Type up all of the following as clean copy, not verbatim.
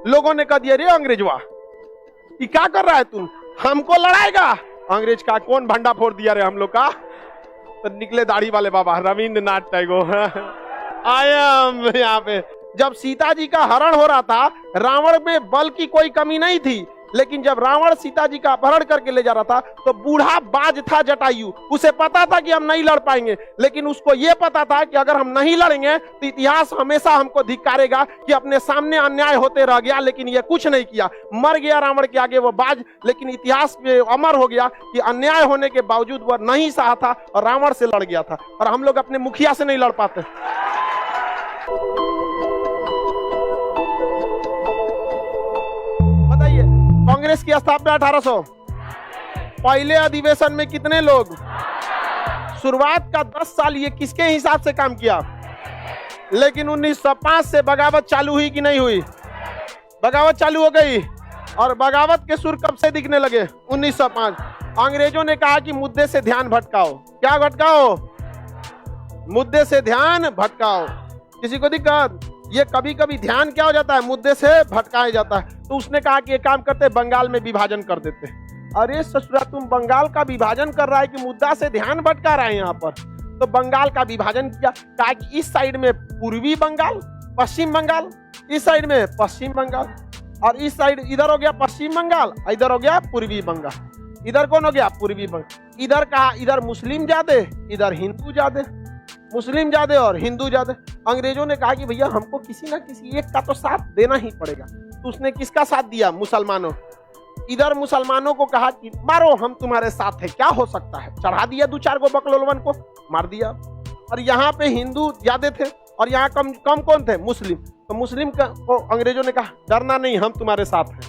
लोगों ने कह दिया रे अंग्रेजवा, ये क्या कर रहा है तुम, हमको लड़ाएगा। अंग्रेज का कौन भंडा फोड़ दिया रे हम लोग का। तो निकले दाढ़ी वाले बाबा रविंद्रनाथ टैगोर आया यहाँ पे। जब सीता जी का हरण हो रहा था, रावण में बल की कोई कमी नहीं थी, लेकिन जब रावण सीता जी का अपहरण करके ले जा रहा था तो बूढ़ा बाज था जटायु, उसे पता था कि हम नहीं लड़ पाएंगे, लेकिन उसको यह पता था कि अगर हम नहीं लड़ेंगे तो इतिहास हमेशा हमको धिक्कारेगा कि अपने सामने अन्याय होते रह गया, लेकिन यह कुछ नहीं किया, मर गया रावण के आगे वो बाज। लेकिन इतिहास में अमर हो गया कि अन्याय होने के बावजूद वह नहीं सहा था और रावण से लड़ गया था। और हम लोग अपने मुखिया से नहीं लड़ पाते। बताइए, कांग्रेस की स्थापना 1800, पहले अधिवेशन में कितने लोग, शुरुआत का 10 साल ये किसके हिसाब से काम किया। लेकिन 1905 से बगावत चालू हुई कि नहीं हुई, बगावत चालू हो गई। और बगावत के सुर कब से दिखने लगे, 1905। अंग्रेजों ने कहा कि मुद्दे से ध्यान भटकाओ, क्या भटकाओ, मुद्दे से ध्यान भटकाओ। किसी को दिक्कत, ये कभी कभी ध्यान क्या हो जाता है, मुद्दे से भटकाया जाता है। तो उसने कहा कि ये काम करते बंगाल में विभाजन कर देते। अरे ससुरा, तुम बंगाल का विभाजन कर रहा है कि मुद्दा से ध्यान भटका रहा है यहाँ पर। तो बंगाल का विभाजन किया, कहा कि इस साइड में पूर्वी बंगाल, पश्चिम बंगाल, इस साइड में पश्चिम बंगाल, और इस साइड इधर हो गया पश्चिम बंगाल, इधर हो गया पूर्वी बंगाल। इधर कौन हो गया, पूर्वी बंगाल। इधर कहा इधर मुस्लिम ज्यादा, इधर हिंदू ज्यादा, मुस्लिम ज्यादा और हिंदू ज्यादा। अंग्रेजों ने कहा कि भैया हमको किसी ना किसी एक का तो साथ देना ही पड़ेगा। तो उसने किसका साथ दिया, मुसलमानों। इधर मुसलमानों को कहा कि मारो, हम तुम्हारे साथ है, क्या हो सकता है, चढ़ा दिया 2-4 गो बकलोलवन को, मार दिया। और यहाँ पे हिंदू ज्यादा थे और यहाँ कम कौन थे, मुस्लिम। तो मुस्लिम को अंग्रेजों ने कहा डरना नहीं, हम तुम्हारे साथ हैं।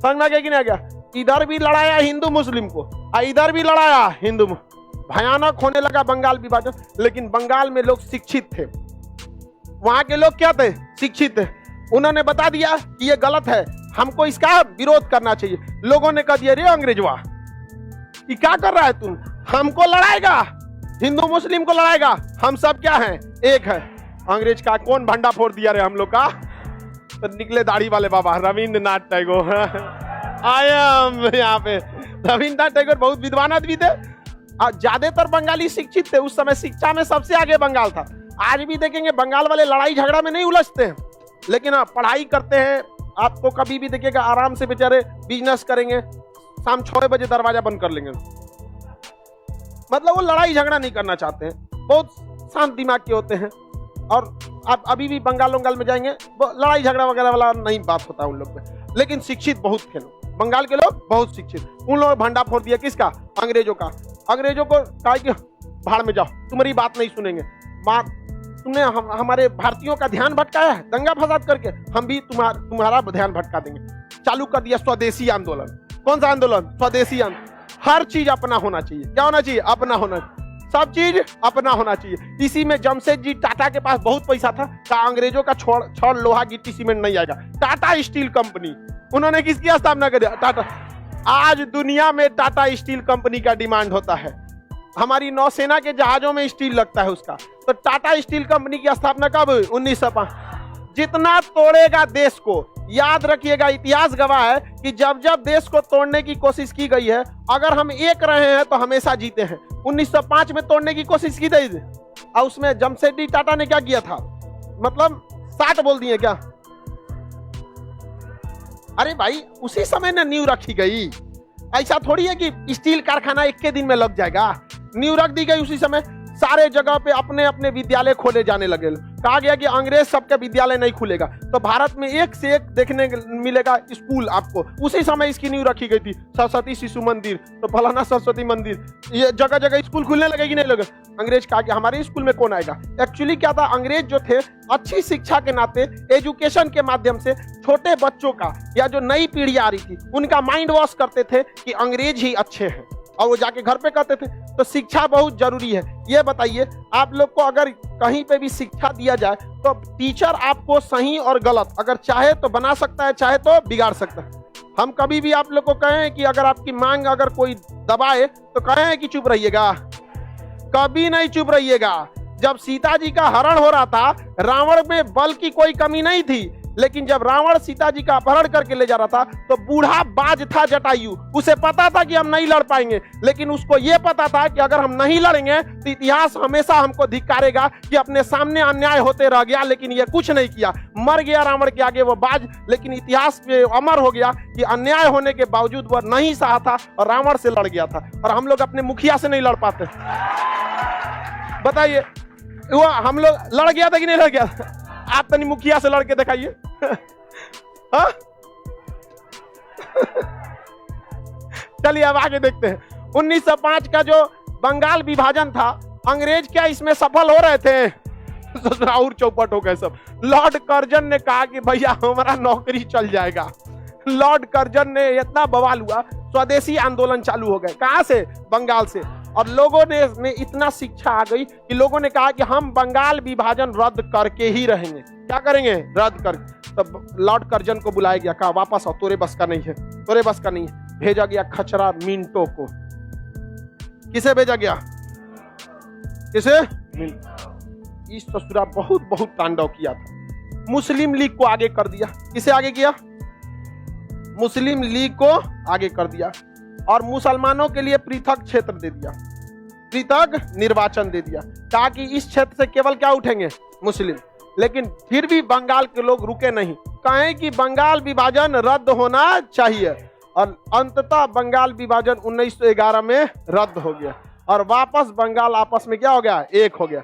समझ में आ गया कि नहीं आ गया। इधर भी लड़ाया हिंदू मुस्लिम को, इधर भी लड़ाया हिंदू। भयानक होने लगा बंगाल विभाजन। लेकिन बंगाल में लोग शिक्षित थे, वहां के लोग क्या थे, शिक्षित थे। उन्होंने बता दिया कि ये गलत है, हमको इसका विरोध करना चाहिए। लोगों ने कह दिया रे अंग्रेजवा, ये क्या कर रहा है तुम, हमको लड़ाएगा, हिंदू मुस्लिम को लड़ाएगा, हम सब क्या हैं, एक है। अंग्रेज का कौन भंडा फोड़ दिया रे हम लोग का। तो निकले दाढ़ी वाले बाबा रविंद्रनाथ टैगोर आया यहाँ पे। रविंद्रनाथ टैगोर बहुत विद्वान आदमी थे। ज्यादातर बंगाली शिक्षित थे, उस समय शिक्षा में सबसे आगे बंगाल था। आज भी देखेंगे बंगाल वाले लड़ाई झगड़ा में नहीं उलझते हैं, लेकिन पढ़ाई करते हैं। आपको कभी भी देखिएगा आराम से बेचारे बिजनेस करेंगे, शाम 6 बजे दरवाजा बंद कर लेंगे। मतलब वो लड़ाई झगड़ा नहीं करना चाहते हैं, बहुत शांत दिमाग के होते हैं। और आप अभी भी बंगाल में जाएंगे, लड़ाई झगड़ा वगैरह वाला नहीं बात होता उन लोग में। लेकिन शिक्षित बहुत थे लोग, बंगाल के लोग बहुत शिक्षित। उन लोगों ने भंडा फोड़ दिया किसका, अंग्रेजों का। अंग्रेजों को कहा कि भाड़ में जाओ, तुम्हारी बात नहीं सुनेंगे। तुमने हमारे भारतीयों का ध्यान भटकाया है दंगा फसाद करके, हम भी तुम्हारा ध्यान भटका देंगे। चालू कर दिया स्वदेशी आंदोलन। कौन सा आंदोलन, स्वदेशी आंदोलन। हर चीज अपना होना चाहिए, क्या होना चाहिए, अपना होना, सब चीज अपना होना चाहिए। इसी में जमशेद जी टाटा के पास बहुत पैसा था, कहा अंग्रेजों का छड़ लोहा गिट्टी सीमेंट नहीं आएगा। टाटा स्टील कंपनी, उन्होंने किसकी स्थापना कर दिया, टाटा। आज दुनिया में टाटा स्टील कंपनी का डिमांड होता है, हमारी नौसेना के जहाजों में स्टील लगता है उसका। तो टाटा स्टील कंपनी की स्थापना कब हुई, 1905। जितना तोड़ेगा देश को, याद रखिएगा इतिहास गवाह है कि जब जब देश को तोड़ने की कोशिश की गई है, अगर हम एक रहे हैं तो हमेशा जीते हैं। 1905 में तोड़ने की कोशिश की गई और उसमें जमशेद जी टाटा ने क्या किया था, मतलब 60 बोल दिए क्या। अरे भाई उसी समय ना नींव रखी गई, ऐसा थोड़ी है कि स्टील कारखाना 1 दिन में लग जाएगा। नींव रख दी गई उसी समय। सारे जगह पे अपने अपने विद्यालय खोले जाने लगे। कहा गया कि अंग्रेज सबके विद्यालय नहीं खुलेगा, तो भारत में एक से एक देखने मिलेगा स्कूल आपको। उसी समय इसकी नींव रखी गई थी। सरस्वती शिशु मंदिर, तो फलाना सरस्वती मंदिर, ये जगह जगह स्कूल खुलने लगे कि नहीं लगे। अंग्रेज कहा कि हमारे स्कूल में कौन आएगा। एक्चुअली क्या था, अंग्रेज जो थे अच्छी शिक्षा के नाते, एजुकेशन के माध्यम से छोटे बच्चों का या जो नई पीढ़ी आ रही थी उनका माइंड वॉश करते थे कि अंग्रेज ही अच्छे हैं, और वो जाके घर पे कहते थे। तो शिक्षा बहुत जरूरी है। ये बताइए आप लोग को, अगर कहीं पे भी शिक्षा दिया जाए तो टीचर आपको सही और गलत अगर चाहे तो बना सकता है, चाहे तो बिगाड़ सकता है। हम कभी भी आप लोग को कहें कि अगर आपकी मांग अगर कोई दबाए तो कहें कि चुप रहिएगा, कभी नहीं चुप रहिएगा। जब सीता जी का हरण हो रहा था, रावण में बल की कोई कमी नहीं थी, लेकिन जब रावण सीता जी का अपहरण करके ले जा रहा था तो बूढ़ा बाज था जटायु, उसे पता था कि हम नहीं लड़ पाएंगे, लेकिन उसको यह पता था कि अगर हम नहीं लड़ेंगे तो इतिहास हमेशा हमको धिक्कारेगा कि अपने सामने अन्याय होते रह गया, लेकिन यह कुछ नहीं किया, मर गया रावण के आगे वो बाज, लेकिन इतिहास में अमर हो गया कि अन्याय होने के बावजूद वह नहीं सहा था और रावण से लड़ गया था। और हम लोग अपने मुखिया से नहीं लड़ पाते। बताइए, वो हम लोग लड़ गया था कि नहीं लड़ गया? आप तनी मुखिया से लड़के दिखाइए। चलिए अब आगे देखते हैं। 1905 का जो बंगाल विभाजन था, अंग्रेज क्या इसमें सफल हो रहे थे? और चौपट हो गए सब। लॉर्ड कर्जन ने कहा कि भैया हमारा नौकरी चल जाएगा। लॉर्ड कर्जन ने इतना बवाल हुआ, स्वदेशी आंदोलन चालू हो गए। कहां से? बंगाल से। और लोगों ने इतना शिक्षा आ गई कि लोगों ने कहा कि हम बंगाल विभाजन रद्द करके ही रहेंगे। क्या करेंगे? रद्द कर। तब लॉर्ड कर्जन को बुलाया गया, कहा वापस आओ, तोरे बस का नहीं है, तोरे बस का नहीं है। भेजा गया खचरा मिंटो को। किसे भेजा गया? किसे? इस ससुरा बहुत बहुत तांडव किया था। मुस्लिम लीग को आगे कर दिया। किसे आगे किया? मुस्लिम लीग को आगे कर दिया और मुसलमानों के लिए पृथक क्षेत्र दे दिया, पृथक निर्वाचन दे दिया, ताकि इस क्षेत्र से केवल क्या उठेंगे? मुस्लिम। लेकिन फिर भी बंगाल के लोग रुके नहीं, कहें कि बंगाल विभाजन रद्द होना चाहिए। और अंततः बंगाल विभाजन 1911 में रद्द हो गया और वापस बंगाल आपस में क्या हो गया? एक हो गया।